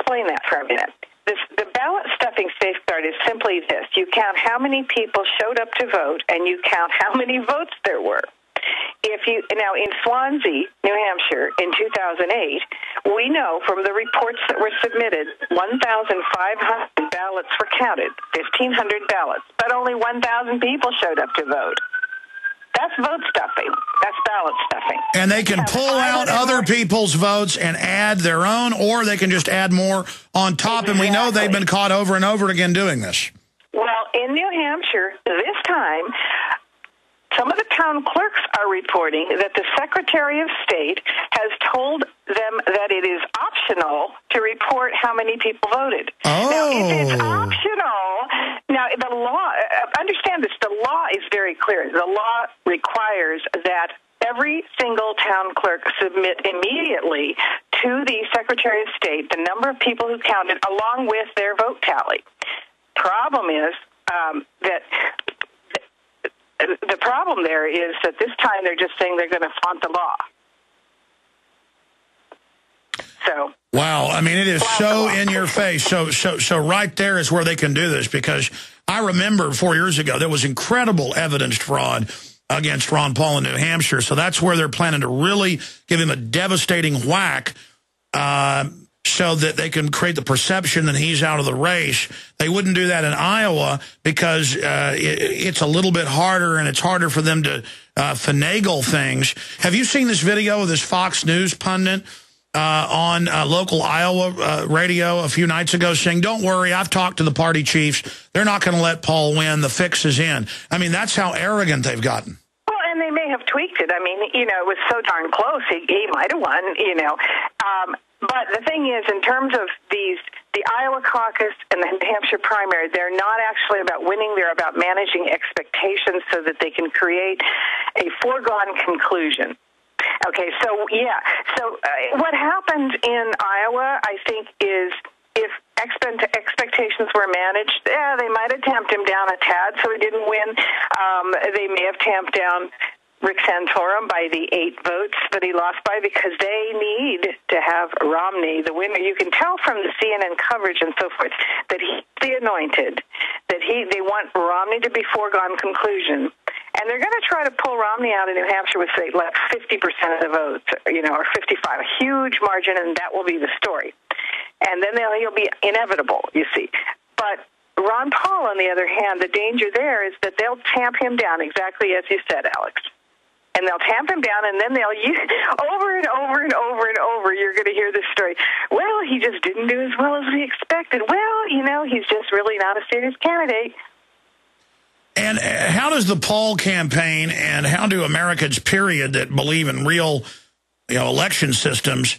explain that for a minute. The ballot stuffing safeguard is simply this. You count how many people showed up to vote, and you count how many votes there were. Now, in Swansea, New Hampshire, in 2008, we know from the reports that were submitted, 1,500 ballots were counted, 1,500 ballots, but only 1,000 people showed up to vote. That's vote stuffing. That's ballot stuffing. And they can pull out other people's votes and add their own, or they can just add more on top. Exactly. And we know they've been caught over and over again doing this. Well, in New Hampshire, this time, some of the town clerks are reporting that the Secretary of State has told them that it is optional to report how many people voted. Oh. Now, if it's optional, now the law, understand this, the law is very clear. The law requires that every single town clerk submit immediately to the Secretary of State the number of people who counted along with their vote tally. Problem is the problem there is that this time they're just saying they're going to flaunt the law. So wow, I mean, it is so in your face. So right there is where they can do this, because I remember 4 years ago there was incredible evidenced fraud against Ron Paul in New Hampshire. So that's where they're planning to really give him a devastating whack, so that they can create the perception that he's out of the race. They wouldn't do that in Iowa because it's a little bit harder, and it's harder for them to finagle things. Have you seen this video of this Fox News pundit on local Iowa radio a few nights ago saying, don't worry, I've talked to the party chiefs. They're not going to let Paul win. The fix is in. I mean, that's how arrogant they've gotten. Well, and they may have tweaked it. I mean, it was so darn close. He might have won, But the thing is, in terms of the Iowa caucus and the New Hampshire primary, they're not actually about winning. They're about managing expectations so that they can create a foregone conclusion. Okay, so, yeah. So what happened in Iowa, I think, is if expectations were managed, they might have tamped him down a tad so he didn't win. They may have tamped down Rick Santorum by the 8 votes that he lost by, because they need to have Romney the winner. You can tell from the CNN coverage and so forth that he's the anointed, that they want Romney to be foregone conclusion. And they're going to try to pull Romney out of New Hampshire with, say, like 50% of the votes, or 55, a huge margin, and that will be the story. And then he'll be inevitable, you see. But Ron Paul, on the other hand, the danger there is that they'll tamp him down, exactly as you said, Alex. And they'll tamp him down, and then they'll use over and over and over and over, you're going to hear this story. Well, he just didn't do as well as we expected. Well, he's just really not a serious candidate. And how does the Paul campaign, and how do Americans, period, that believe in real, election systems,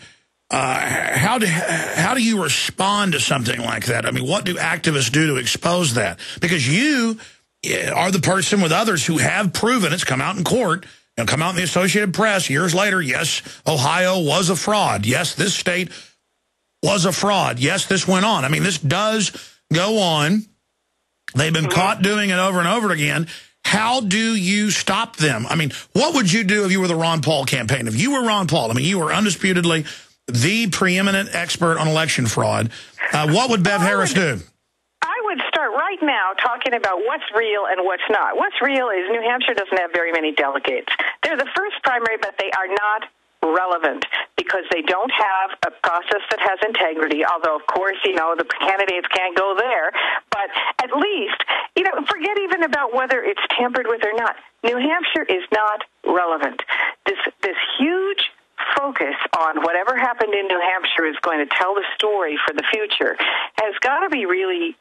how do you respond to something like that? I mean, what do activists do to expose that? Because you are the person with others who have proven, it's come out in court, come out in the Associated Press years later, yes, Ohio was a fraud. Yes, this state was a fraud. Yes, this went on. I mean, this does go on. They've been caught doing it over and over again. How do you stop them? I mean, what would you do if you were the Ron Paul campaign? If you were Ron Paul, I mean, you were undisputedly the preeminent expert on election fraud. What would Bev Harris do? I would start right now talking about what's real and what's not. What's real is New Hampshire doesn't have very many delegates. They're the first primary, but they are not relevant because they don't have a process that has integrity, although, of course, the candidates can't go there. But at least, forget even about whether it's tampered with or not. New Hampshire is not relevant. This huge focus on whatever happened in New Hampshire is going to tell the story for the future has got to be really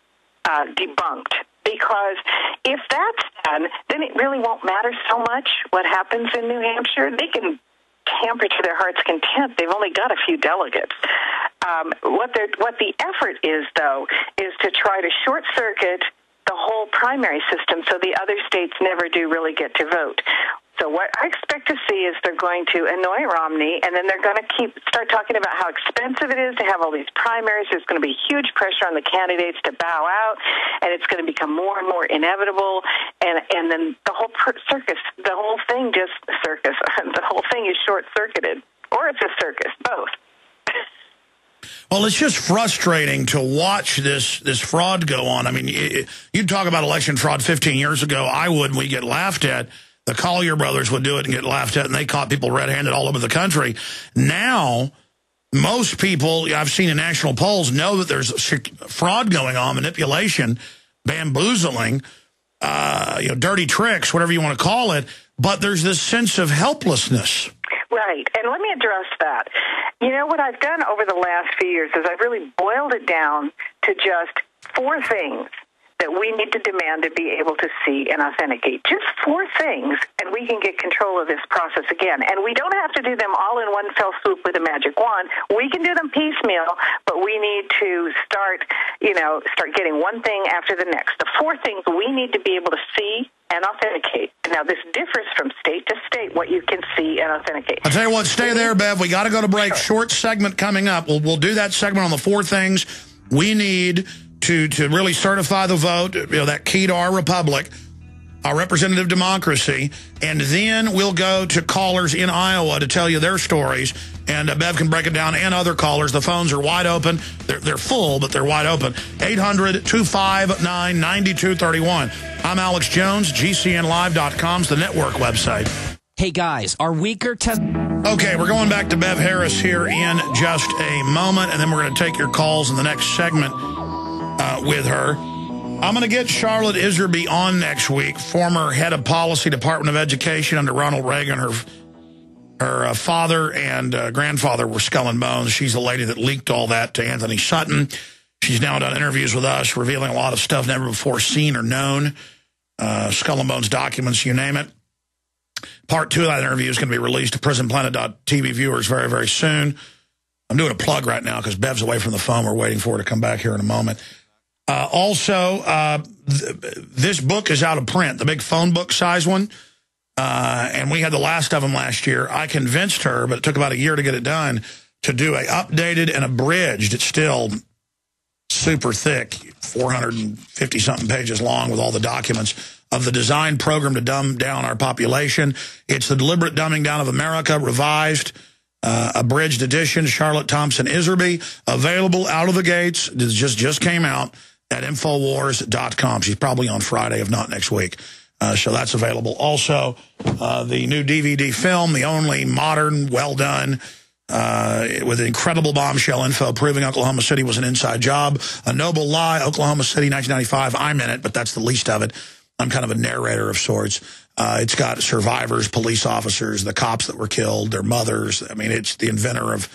debunked, because if that's done, then it really won't matter so much what happens in New Hampshire. They can tamper to their heart's content. They've only got a few delegates. What the effort is, though, is to try to short-circuit the whole primary system so the other states never do really get to vote. So what I expect to see is they're going to annoy Romney, and then they're going to start talking about how expensive it is to have all these primaries. There's going to be huge pressure on the candidates to bow out, and it's going to become more and more inevitable. And then the whole the whole thing the whole thing is short-circuited, or it's a circus, both. Well, it's just frustrating to watch this fraud go on. I mean, you'd talk about election fraud 15 years ago. I would, and we get laughed at. The Collier brothers would do it and get laughed at, and they caught people red-handed all over the country. Now, most people I've seen in national polls know that there's fraud going on, manipulation, bamboozling, dirty tricks, whatever you want to call it, but there's this sense of helplessness. Right, and let me address that. You know, what I've done over the last few years is I've really boiled it down to just 4 things that we need to demand to be able to see and authenticate. Just 4 things, and we can get control of this process again. And we don't have to do them all in one fell swoop with a magic wand. We can do them piecemeal, but we need to start getting one thing after the next. The 4 things we need to be able to see and authenticate. Now, this differs from state to state, what you can see and authenticate. I'll tell you what, stay there, Bev. We got to go to break. Sure. Short segment coming up. We'll do that segment on the 4 things we need to really certify the vote, that key to our republic, our representative democracy, and then we'll go to callers in Iowa to tell you their stories, and Bev can break it down, and other callers. The phones are wide open. They're full, but they're wide open. 800-259-9231. I'm Alex Jones. GCNlive.com's the network website. Hey, guys, our weaker test... Okay, we're going back to Bev Harris here in just a moment, and then we're going to take your calls in the next segment with her. I'm going to get Charlotte Iserby on next week, former head of policy, Department of Education under Ronald Reagan. Her father and grandfather were Skull and Bones. She's the lady that leaked all that to Anthony Sutton. She's now done interviews with us, revealing a lot of stuff never before seen or known. Skull and Bones documents, you name it. Part 2 of that interview is going to be released to Prisonplanet.tv viewers very, very soon. I'm doing a plug right now because Bev's away from the phone. We're waiting for her to come back here in a moment. This book is out of print, the big phone book size one. And we had the last of them last year. I convinced her, but it took about a year to get it done, to do a updated and abridged. It's still super thick, 450-something pages long with all the documents of the design program to dumb down our population. It's the deliberate dumbing down of America, revised, abridged edition, Charlotte Thompson Iserby, available out of the gates. It just came out at Infowars.com. She's probably on Friday, if not next week. So that's available. Also, the new DVD film, the only modern, well-done, with incredible bombshell info proving Oklahoma City was an inside job. A Noble Lie, Oklahoma City, 1995. I'm in it, but that's the least of it. I'm kind of a narrator of sorts. It's got survivors, police officers, the cops that were killed, their mothers. I mean, it's the inventor of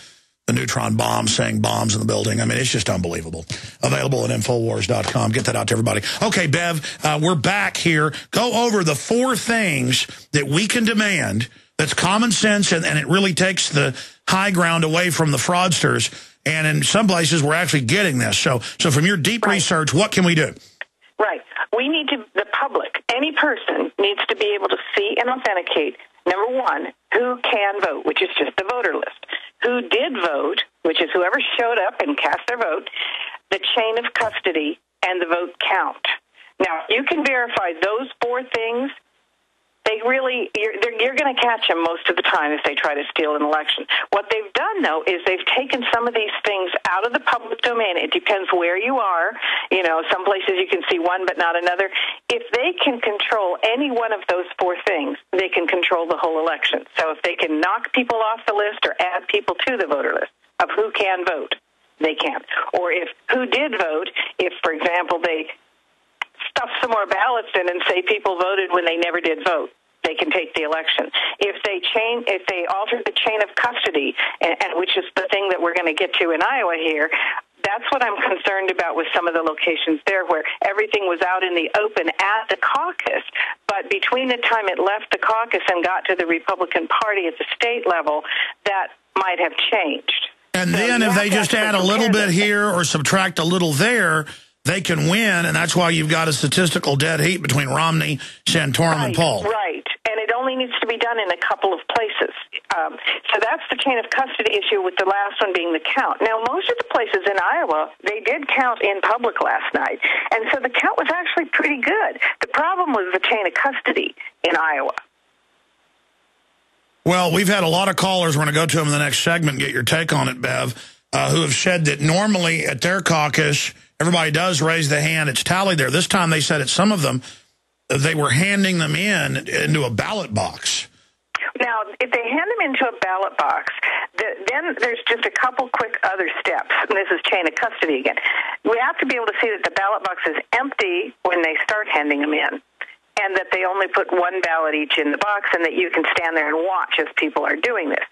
the neutron bomb saying bombs in the building. I mean, it's just unbelievable. Available at Infowars.com. Get that out to everybody. Okay, Bev, we're back here. Go over the 4 things that we can demand that's common sense, and it really takes the high ground away from the fraudsters. And in some places, we're actually getting this. So from your deep research, what can we do? Right. We need to, the public, any person needs to be able to see and authenticate, number 1, who can vote, which is just the voter list. Who did vote, which is whoever showed up and cast their vote, the chain of custody, and the vote count. Now, you can verify those 4 things. You're going to catch them most of the time if they try to steal an election. What they've done, though, is they've taken some of these things out of the public domain. It depends where you are. Some places you can see one but not another. If they can control any one of those 4 things, they can control the whole election. So if they can knock people off the list or add people to the voter list of who can vote, they can. Or if who did vote, if, for example, they stuff some more ballots in and say people voted when they never did vote, they can take the election. If they alter the chain of custody, and which is the thing that we're going to get to in Iowa here, that's what I'm concerned about with some of the locations there where everything was out in the open at the caucus, but between the time it left the caucus and got to the Republican Party at the state level, that might have changed. And then if they just add a little bit here or subtract a little there, they can win, and that's why you've got a statistical dead heat between Romney, Santorum, and Paul. Right, and it only needs to be done in a couple of places. So that's the chain of custody issue, with the last one being the count. Now, most of the places in Iowa, they did count in public last night, and so the count was actually pretty good. The problem was the chain of custody in Iowa. Well, we've had a lot of callers. We're going to go to them in the next segment and get your take on it, Bev. who have said that normally at their caucus, everybody does raise the hand. It's tallied there. This time they said at some of them, they were handing them into a ballot box. Now, if they hand them into a ballot box, then there's just a couple quick other steps. And this is chain of custody again. We have to be able to see that the ballot box is empty when they start handing them in, and that they only put one ballot each in the box, and that you can stand there and watch as people are doing this.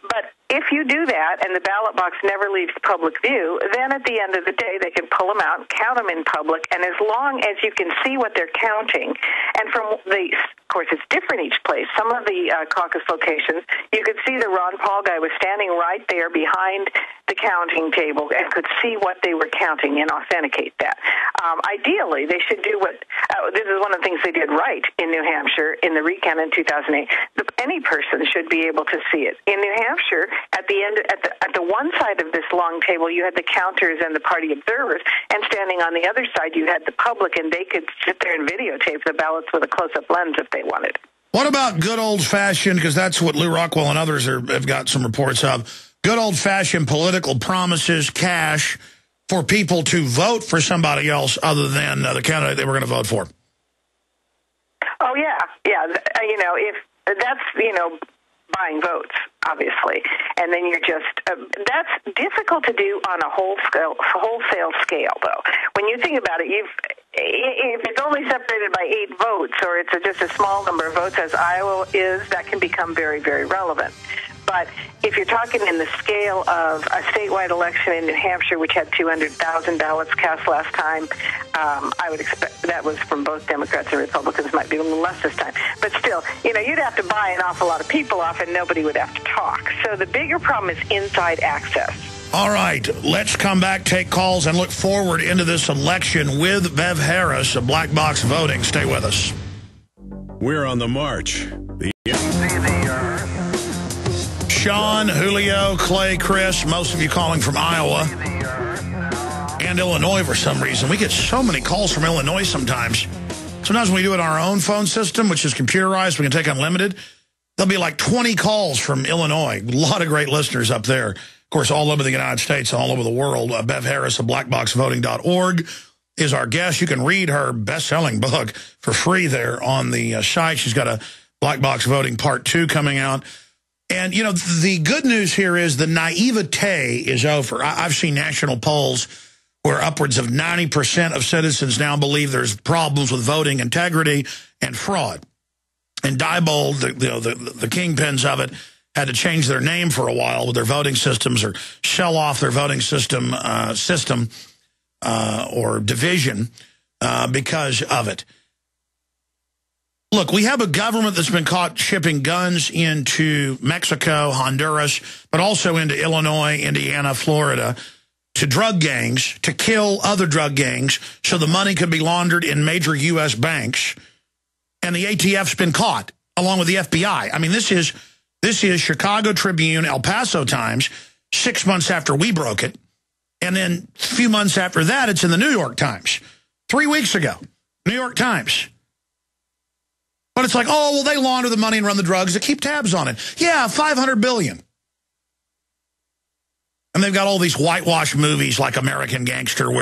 But if you do that and the ballot box never leaves public view, then at the end of the day, they can pull them out and count them in public. And as long as you can see what they're counting, and of course, it's different each place. Some of the caucus locations, you could see the Ron Paul guy was standing right there behind the counting table and could see what they were counting and authenticate that. Ideally, they should do what, this is one of the things they did right in New Hampshire in the recount in 2008. Any person should be able to see it. In New Hampshire, at the end, at the one side of this long table, you had the counters and the party observers, and standing on the other side, you had the public, and they could sit there and videotape the ballots with a close-up lens if they wanted. What about good old-fashioned, because that's what Lou Rockwell and others have got some reports of, good old-fashioned political promises, cash, for people to vote for somebody else other than the candidate they were going to vote for? Oh, yeah. If that's, buying votes, obviously. And then you're just, that's difficult to do on a wholesale scale, though. When you think about it, if it's only separated by 8 votes, or it's just a small number of votes, as Iowa is, that can become very, very relevant. But if you're talking in the scale of a statewide election in New Hampshire, which had 200,000 ballots cast last time, I would expect that was from both Democrats and Republicans, might be a little less this time. But still, you'd have to buy an awful lot of people off, and nobody would have to talk. So the bigger problem is inside access. All right, let's come back, take calls, and look forward into this election with Bev Harris of Black Box Voting. Stay with us. We're on the march. Sean, Julio, Clay, Chris, most of you calling from Iowa and Illinois for some reason. We get so many calls from Illinois sometimes. Sometimes when we do it on our own phone system, which is computerized, we can take unlimited, there'll be like 20 calls from Illinois. A lot of great listeners up there. Of course, all over the United States, all over the world. Bev Harris of blackboxvoting.org is our guest. You can read her best-selling book for free there on the site. She's got a Black Box Voting Part 2 coming out. And, the good news here is the naivete is over. I've seen national polls where upwards of 90% of citizens now believe there's problems with voting integrity and fraud. And Diebold, the kingpins of it, had to change their name for a while with their voting systems, or sell off their voting system or division because of it. Look, we have a government that's been caught shipping guns into Mexico, Honduras, but also into Illinois, Indiana, Florida, to drug gangs, to kill other drug gangs, so the money could be laundered in major U.S. banks. And the ATF's been caught, along with the FBI. I mean, this is Chicago Tribune, El Paso Times, 6 months after we broke it. And then a few months after that, it's in the New York Times. 3 weeks ago, New York Times. But it's like, oh, well, they launder the money and run the drugs. They keep tabs on it. Yeah, $500 billion. And they've got all these whitewash movies like American Gangster where